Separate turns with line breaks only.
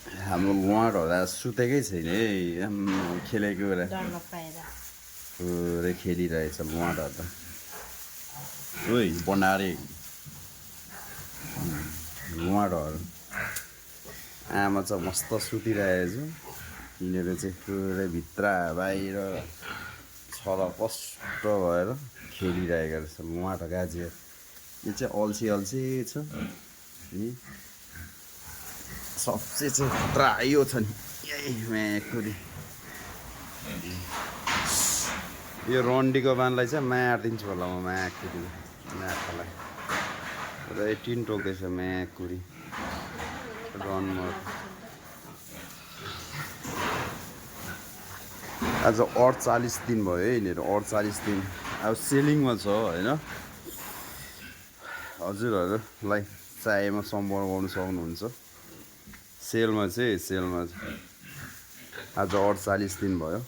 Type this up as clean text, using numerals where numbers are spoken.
हाम्रो लुवाडहरू आज सुतेकै छैन है खेलेको कुरा
डर नपाएर
पुरै खेलिरहेछ लुवाडहरू त ओइ बनारे लुवाडहरू आमा चाहिँ मस्त सुतिरहेछ यिनीहरू चाहिँ पुरै भित्र बाहिर छरपष्ट भएर खेलिरहेको रहेछ लुवाड गाजिएर यो चाहिँ अल्छी अल्छी छ नि सबसे चाहिँ खतरा यो छ नि यही म्याकुरी यो रन्डीको बानलाई चाहिँ मारिदिन्छु होला म म्याकुरी म्याकलाई पुरै टिन टोक्दैछ म्याकुरी रनमा आज 48 दिन भयो है यिनीहरू 48 दिन अब सेलिङमा छ होइन हजुरहरूलाई चाहेमा सम्पर्क गर्नु सक्नुहुन्छ सेलमा चाहिँ आज 48 दिन भयो